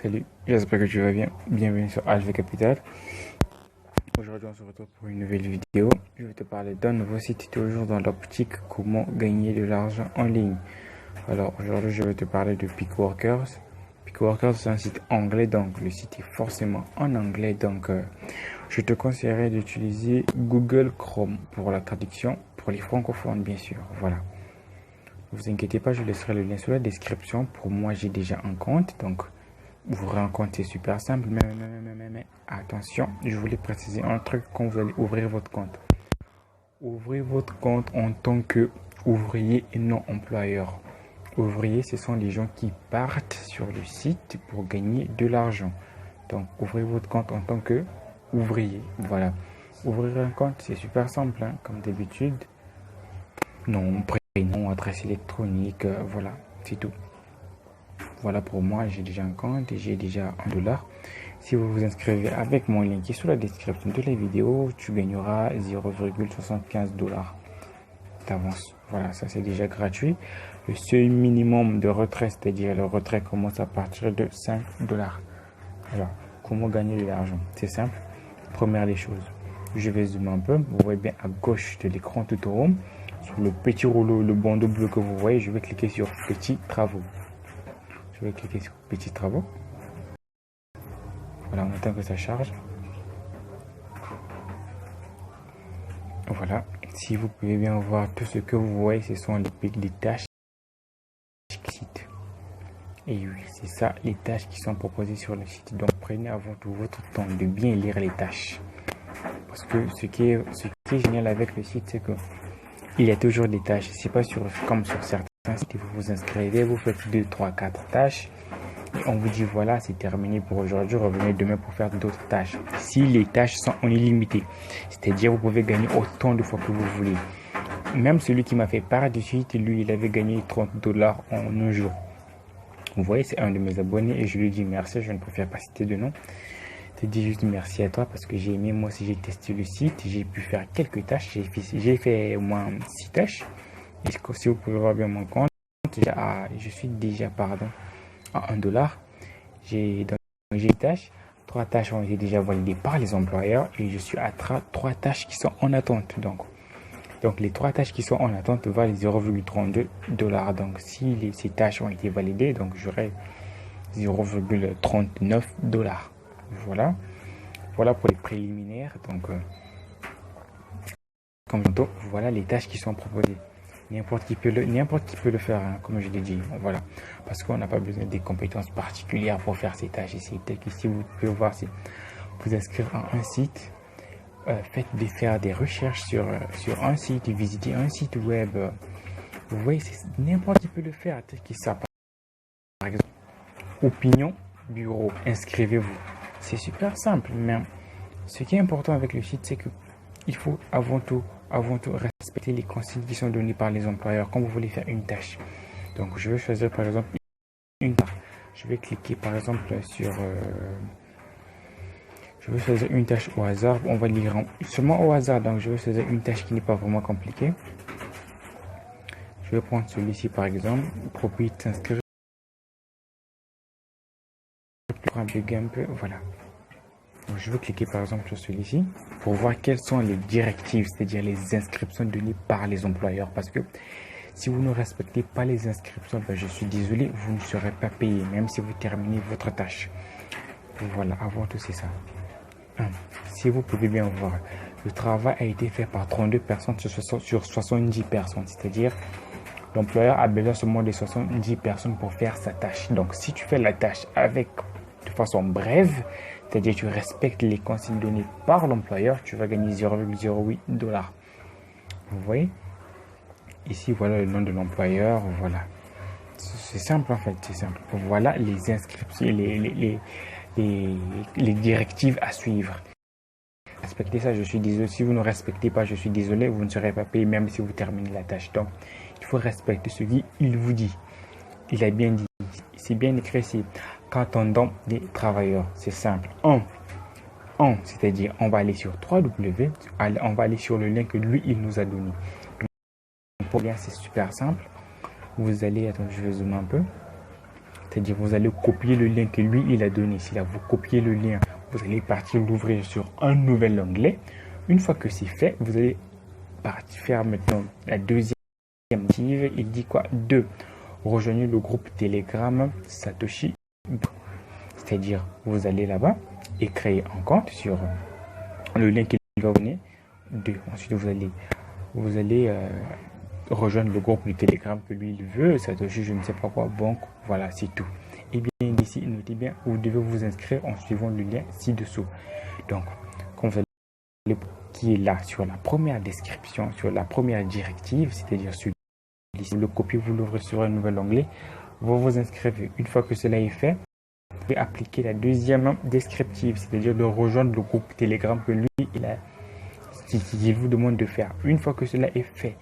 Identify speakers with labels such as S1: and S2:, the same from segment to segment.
S1: Salut, j'espère que tu vas bien. Bienvenue sur HV Capital. Aujourd'hui, on se retrouve pour une nouvelle vidéo. Je vais te parler d'un nouveau site, toujours dans l'optique comment gagner de l'argent en ligne. Alors, aujourd'hui, je vais te parler de Pickworkers. Pickworkers, c'est un site anglais, donc le site est forcément en anglais. Donc, je te conseillerais d'utiliser Google Chrome pour la traduction, pour les francophones, bien sûr. Voilà. Ne vous inquiétez pas, je laisserai le lien sur la description. Pour moi, j'ai déjà un compte, donc ouvrir un compte, c'est super simple, mais attention, je voulais préciser un truc quand vous allez ouvrir votre compte. Ouvrez votre compte en tant que ouvrier et non employeur. Ouvrier, ce sont les gens qui partent sur le site pour gagner de l'argent. Donc, ouvrez votre compte en tant que ouvrier. Voilà. Ouvrir un compte, c'est super simple, hein, comme d'habitude. Nom, prénom, adresse électronique, voilà, c'est tout. Voilà, pour moi, j'ai déjà un compte et j'ai déjà $1. Si vous vous inscrivez avec mon lien qui est sous la description de la vidéo, tu gagneras 0,75 $. D'avance. Voilà, ça c'est déjà gratuit. Le seuil minimum de retrait, c'est-à-dire le retrait commence à partir de 5 $. Alors, comment gagner de l'argent? C'est simple. Première des choses, je vais zoomer un peu. Vous voyez bien à gauche de l'écran tout au haut, sur le petit rouleau, le bandeau bleu que vous voyez, je vais cliquer sur Petits travaux. Je vais cliquer sur Petits travaux. Voilà, on attend que ça charge. Voilà, si vous pouvez bien voir, tout ce que vous voyez, ce sont les tâches site. Et oui, c'est ça, les tâches qui sont proposées sur le site. Donc, prenez avant tout votre temps de bien lire les tâches. Parce que ce qui est génial avec le site, c'est que il y a toujours des tâches. C'est pas comme sur certains sites, vous vous inscrivez, vous faites 2, 3, 4 tâches. Et on vous dit voilà, c'est terminé pour aujourd'hui, revenez demain pour faire d'autres tâches. Si les tâches sont en illimité, c'est-à-dire vous pouvez gagner autant de fois que vous voulez. Même celui qui m'a fait part du site, lui, il avait gagné 30 $ en un jour. Vous voyez, c'est un de mes abonnés et je lui dis merci, je ne préfère pas citer de nom. Je te dis juste merci à toi parce que j'ai aimé, moi aussi j'ai testé le site, j'ai pu faire quelques tâches, j'ai fait au moins 6 tâches. Et si vous pouvez voir bien mon compte, je suis déjà, à 1 $. J'ai une tâche, 3 tâches ont été déjà validées par les employeurs et je suis à 3 tâches qui sont en attente. Donc les 3 tâches qui sont en attente valent 0,32 $. Donc si ces tâches ont été validées, donc j'aurai 0,39 $. Voilà. Voilà pour les préliminaires. Donc comme tantôt, voilà les tâches qui sont proposées. N'importe qui peut le faire, hein, comme je l'ai dit. Voilà. Parce qu'on n'a pas besoin des compétences particulières pour faire ces tâches ici. Tel que si vous pouvez voir, si vous inscrire à un site, faire des recherches sur un site, visiter un site web. Vous voyez, n'importe qui peut le faire. Tel que ça, par exemple, opinion, bureau, inscrivez-vous. C'est super simple, mais ce qui est important avec le site, c'est que il faut avant tout respecter les consignes qui sont données par les employeurs quand vous voulez faire une tâche. Donc, je vais choisir par exemple une tâche. Je vais cliquer par exemple sur... je vais choisir une tâche au hasard. On va lire seulement au hasard. Donc, je vais choisir une tâche qui n'est pas vraiment compliquée. Je vais prendre celui-ci par exemple. Propriété inscrire. Pour un peu. Voilà. Donc, je vais cliquer par exemple sur celui-ci pour voir quelles sont les directives, c'est-à-dire les inscriptions données par les employeurs. Parce que si vous ne respectez pas les inscriptions, ben je suis désolé, vous ne serez pas payé, même si vous terminez votre tâche. Voilà, avant tout, c'est ça. Si vous pouvez bien voir, le travail a été fait par 32 personnes sur 70 personnes, c'est-à-dire l'employeur a besoin seulement de 70 personnes pour faire sa tâche. Donc, si tu fais la tâche de façon brève, c'est-à-dire tu respectes les consignes données par l'employeur, tu vas gagner 0,08 $. Vous voyez? Ici, voilà le nom de l'employeur. Voilà. C'est simple en fait, c'est simple. Voilà les inscriptions, les directives à suivre. Respectez ça, je suis désolé. Si vous ne respectez pas, je suis désolé, vous ne serez pas payé même si vous terminez la tâche. Donc, il faut respecter ce qu'il vous dit. Il a bien dit, c'est bien écrit ici. Quand on donne des travailleurs, c'est simple. C'est-à-dire, on va aller sur 3W, on va aller sur le lien que lui, il nous a donné. Pour bien, c'est super simple. Vous allez, attends, je vais zoomer un peu. C'est-à-dire, vous allez copier le lien que lui, il a donné. Si là, vous copiez le lien, vous allez partir l'ouvrir sur un nouvel onglet. Une fois que c'est fait, vous allez partir faire maintenant la deuxième active. Il dit quoi? 2. Rejoignez le groupe Telegram Satoshi. C'est-à-dire, vous allez là-bas et créer un compte sur le lien qu'il va donner. 2. Ensuite, vous allez rejoindre le groupe du Telegram que lui il veut, Satoshi, je ne sais pas quoi. Donc, voilà, c'est tout. Et bien, ici, notez bien, vous devez vous inscrire en suivant le lien ci-dessous. Donc, quand vous allez qui est là sur la première description, sur la première directive, c'est-à-dire sur le copier, vous l'ouvrez sur un nouvel onglet, vous vous inscrivez. Une fois que cela est fait, vous pouvez appliquer la deuxième descriptive, c'est-à-dire de rejoindre le groupe Telegram que lui, il vous demande de faire. Une fois que cela est fait,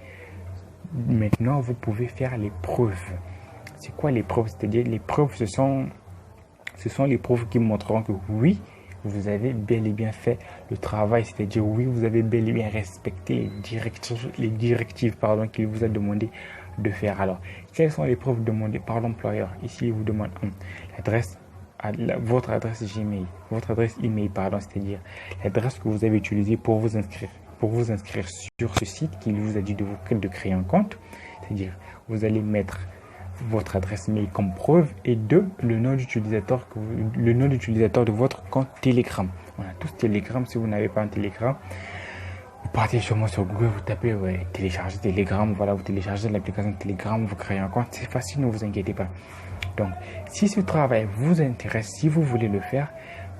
S1: maintenant, vous pouvez faire les preuves. C'est quoi les preuves? C'est-à-dire, les preuves, ce sont les preuves qui montreront que oui, vous avez bel et bien fait le travail. C'est-à-dire, oui, vous avez bel et bien respecté les directives qu'il vous a demandé de faire. Alors, quelles sont les preuves demandées par l'employeur? Ici, il vous demande votre adresse Gmail, votre adresse email, c'est-à-dire l'adresse que vous avez utilisée pour vous inscrire sur ce site qu'il vous a dit de créer un compte. C'est-à-dire, vous allez mettre votre adresse mail comme preuve et 2, le nom d'utilisateur de votre compte Telegram. On a tous Telegram. Si vous n'avez pas un Telegram, vous partez sûrement sur Google, vous tapez télécharger Telegram, voilà, vous téléchargez l'application Telegram, vous créez un compte, c'est facile, ne vous inquiétez pas. Donc, si ce travail vous intéresse, si vous voulez le faire,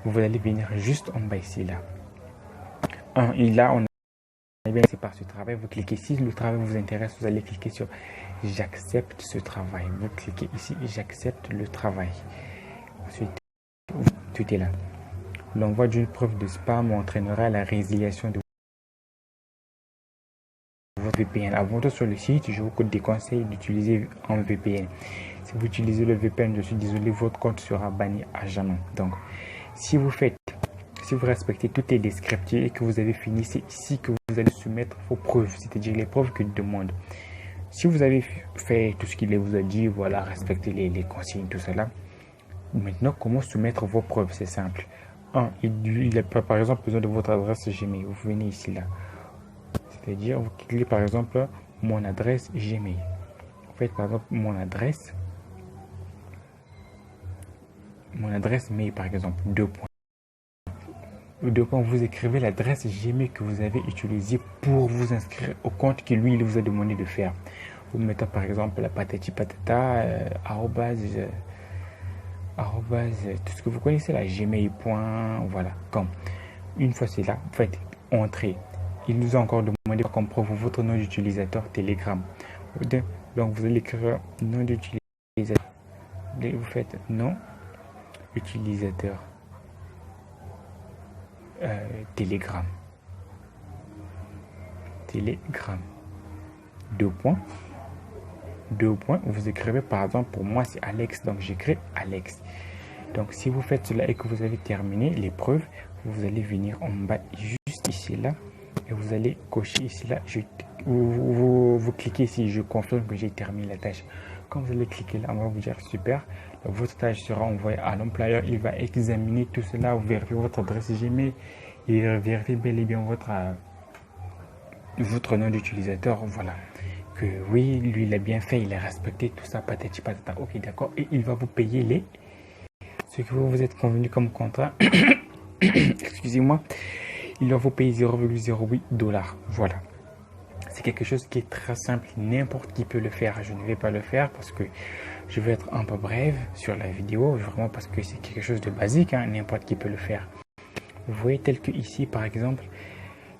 S1: vous allez venir juste en bas ici, là. Et là, on a bien, c'est par ce travail, vous cliquez, si le travail vous intéresse, vous allez cliquer sur j'accepte ce travail. Vous cliquez ici, j'accepte le travail. Ensuite, tout est là. L'envoi d'une preuve de spam entraînera la résiliation de votre VPN. Avant tout sur le site, je vous déconseille d'utiliser un VPN. Si vous utilisez le VPN, je suis désolé, votre compte sera banni à jamais. Donc, si vous respectez toutes les descriptives et que vous avez fini, c'est ici que vous allez soumettre vos preuves, c'est-à-dire les preuves qu'il demande. Si vous avez fait tout ce qu'il vous a dit, voilà, respectez les consignes, tout cela. Maintenant, comment soumettre vos preuves? C'est simple. Il a par exemple besoin de votre adresse Gmail. Vous venez ici, là. C'est-à-dire, vous cliquez par exemple mon adresse Gmail. Vous faites par exemple mon adresse mail, par exemple, 2 points. Vous écrivez l'adresse Gmail que vous avez utilisée pour vous inscrire au compte que lui, il vous a demandé de faire. Vous mettez par exemple la patati patata, tout ce que vous connaissez là, gmail. Voilà, comme. Une fois c'est là, vous faites entrer. Il nous a encore demandé comme preuve votre nom d'utilisateur Telegram. Donc vous allez écrire nom d'utilisateur. Vous faites nom utilisateur Telegram. 2 points. Vous écrivez par exemple, pour moi c'est Alex, donc j'écris Alex. Donc si vous faites cela et que vous avez terminé l'épreuve, vous allez venir en bas juste ici là et vous allez cocher ici là. Vous cliquez ici, je confirme que j'ai terminé la tâche. Quand vous allez cliquer là, on va vous dire super, votre tâche sera envoyée à l'employeur. Il va examiner tout cela, vous vérifiez votre adresse Gmail et vérifiez bel et bien votre nom d'utilisateur. Voilà, que oui, lui il a bien fait, il a respecté tout ça, patati patata. Ok, d'accord, et il va vous payer ce que vous êtes convenu comme contrat. Excusez-moi, il va vous payer 0,08 $. Voilà. C'est quelque chose qui est très simple, n'importe qui peut le faire. Je ne vais pas le faire parce que je vais être un peu brève sur la vidéo, vraiment parce que c'est quelque chose de basique, hein, n'importe qui peut le faire. Vous voyez tel que ici par exemple,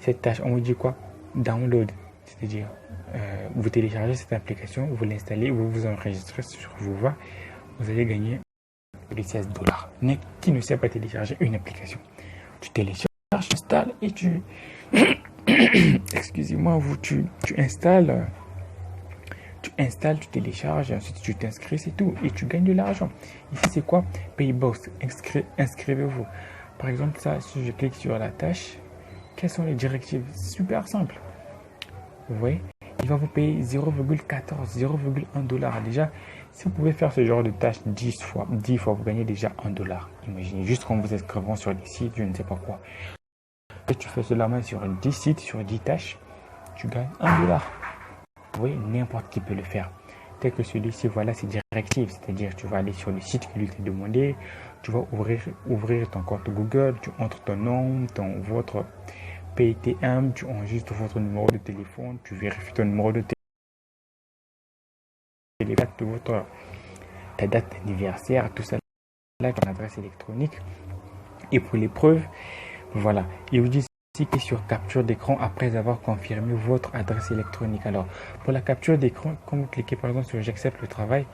S1: cette tâche, on vous dit quoi? Download, c'est-à-dire vous téléchargez cette application, vous l'installez, vous vous enregistrez sur Voova, vous allez gagner les 16 $. Qui ne sait pas télécharger une application? Tu télécharges, tu installes et tu... Excusez-moi, tu installes, tu télécharges, ensuite tu t'inscris, c'est tout, et tu gagnes de l'argent. Ici, c'est quoi? Paybox, inscrivez-vous. Par exemple, ça, si je clique sur la tâche, quelles sont les directives? Super simple. Vous voyez, il va vous payer 0,14, 0,1 $. Déjà, Si vous pouvez faire ce genre de tâche 10 fois, vous gagnez déjà $1. Imaginez juste quand vous inscrivant sur des sites, je ne sais pas quoi. Et tu fais cela même sur 10 sites, sur 10 tâches, tu gagnes $1. Oui, n'importe qui peut le faire. Tel que celui-ci, voilà, c'est directive. C'est-à-dire, tu vas aller sur le site qui lui est demandé, tu vas ouvrir ton compte Google, tu entres ton nom, votre PTM, tu enregistres votre numéro de téléphone, tu vérifies ton numéro de téléphone, ta date d'anniversaire, tout ça, là, ton adresse électronique. Et pour l'épreuve, voilà, il vous dit cliquez sur capture d'écran après avoir confirmé votre adresse électronique. Alors, pour la capture d'écran, quand vous cliquez par exemple sur j'accepte le travail,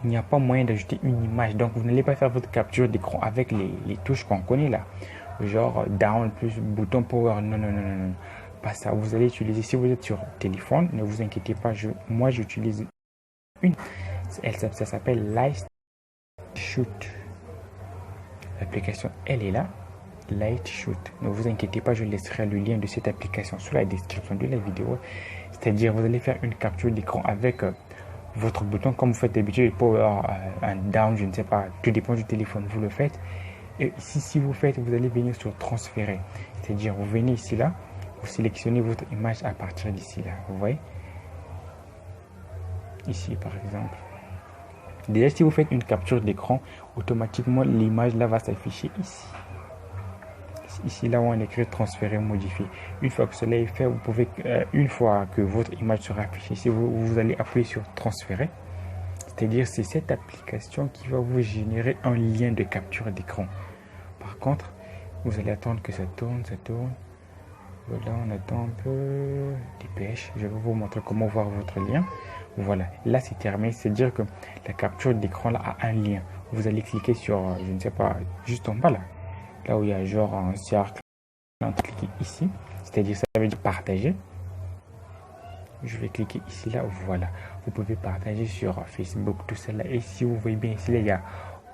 S1: il n'y a pas moyen d'ajouter une image. Donc, vous n'allez pas faire votre capture d'écran avec les touches qu'on connaît là. Genre down plus bouton power. Non, non, non, non, non. Pas ça. Vous allez utiliser, si vous êtes sur téléphone, ne vous inquiétez pas. Moi, j'utilise une. Ça s'appelle Light Shoot. L'application, elle est là. Light Shoot. Ne vous inquiétez pas, je laisserai le lien de cette application sous la description de la vidéo. C'est-à-dire, vous allez faire une capture d'écran avec votre bouton comme vous faites d'habitude, power, un down, je ne sais pas, tout dépend du téléphone, vous le faites. Et ici, si vous faites, vous allez venir sur transférer. C'est-à-dire, vous venez ici là, vous sélectionnez votre image à partir d'ici là. Vous voyez? Ici, par exemple. Déjà, si vous faites une capture d'écran, automatiquement, l'image là va s'afficher ici. Ici, là où on écrit transférer, modifier. Une fois que cela est fait, vous pouvez, une fois que votre image sera affichée, si vous allez appuyer sur transférer, c'est-à-dire c'est cette application qui va vous générer un lien de capture d'écran. Par contre, vous allez attendre que ça tourne. Voilà, on attend un peu. Dépêche, je vais vous montrer comment voir votre lien. Voilà, là c'est terminé, c'est-à-dire que la capture d'écran là a un lien. Vous allez cliquer sur, je ne sais pas, juste en bas là. Là où il y a genre un cercle, on clique ici, c'est-à-dire ça veut dire partager. Je vais cliquer ici, là, voilà. Vous pouvez partager sur Facebook, tout cela. Et si vous voyez bien ici, là, il y a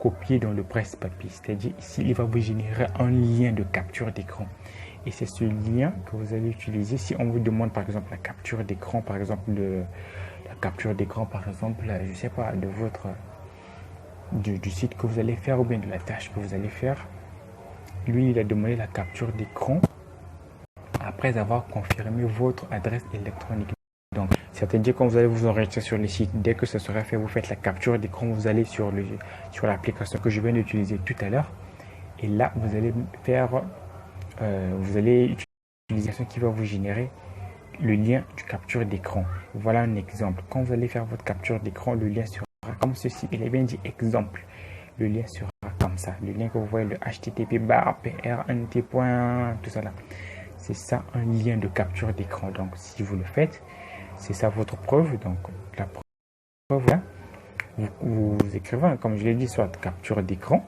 S1: copier dans le presse-papier. C'est-à-dire ici, il va vous générer un lien de capture d'écran. Et c'est ce lien que vous allez utiliser. Si on vous demande par exemple la capture d'écran, par exemple, je sais pas, de votre du site que vous allez faire ou bien de la tâche que vous allez faire. Lui, il a demandé la capture d'écran après avoir confirmé votre adresse électronique. Donc, c'est-à-dire quand vous allez vous enregistrer sur le site, dès que ça sera fait, vous faites la capture d'écran, vous allez sur l'application que je viens d'utiliser tout à l'heure. Et là, vous allez utiliser l'application qui va vous générer le lien de capture d'écran. Voilà un exemple. Quand vous allez faire votre capture d'écran, le lien sera comme ceci. Il est bien dit exemple. Le lien sera comme ça. Le lien que vous voyez, le http://prnt. tout ça là. C'est ça un lien de capture d'écran. Donc si vous le faites, c'est ça votre preuve. Donc la preuve là, vous écrivez, comme je l'ai dit, soit capture d'écran.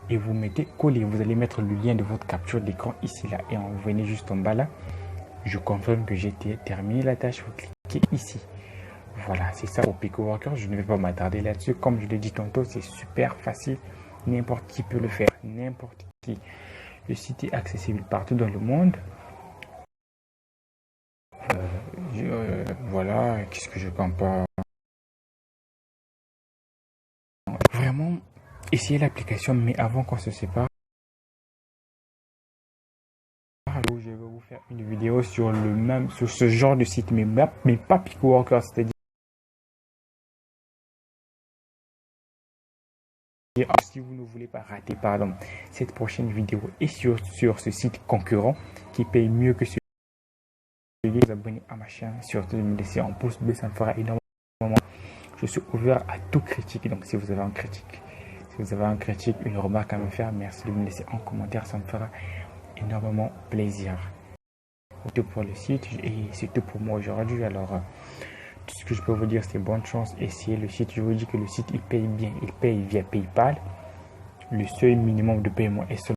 S1: Et vous mettez coller. Vous allez mettre le lien de votre capture d'écran ici là. Et vous venez juste en bas là. Je confirme que j'ai terminé la tâche. Vous cliquez ici. Voilà, c'est ça au PicoWorker. Je ne vais pas m'attarder là-dessus. Comme je l'ai dit tantôt, c'est super facile. N'importe qui peut le faire. N'importe qui. Le site est accessible partout dans le monde. Voilà, qu'est-ce que je compare. Vraiment, essayez l'application, mais avant qu'on se sépare, je vais vous faire une vidéo sur ce genre de site, mais pas PicoWorker, c'est-à-dire si vous ne voulez pas rater cette prochaine vidéo et sur ce site concurrent qui paye mieux que celui vous abonner à ma chaîne, surtout de me laisser un pouce bleu, ça me fera énormément. Je suis ouvert à tout critique, donc si vous avez une critique, une remarque à me faire, merci de me laisser en commentaire, ça me fera énormément plaisir. C'est tout pour le site et c'est tout pour moi aujourd'hui. Alors tout ce que je peux vous dire, c'est bonne chance, essayez le site. Je vous dis que le site il paye bien, il paye via PayPal. Le seuil minimum de paiement est seulement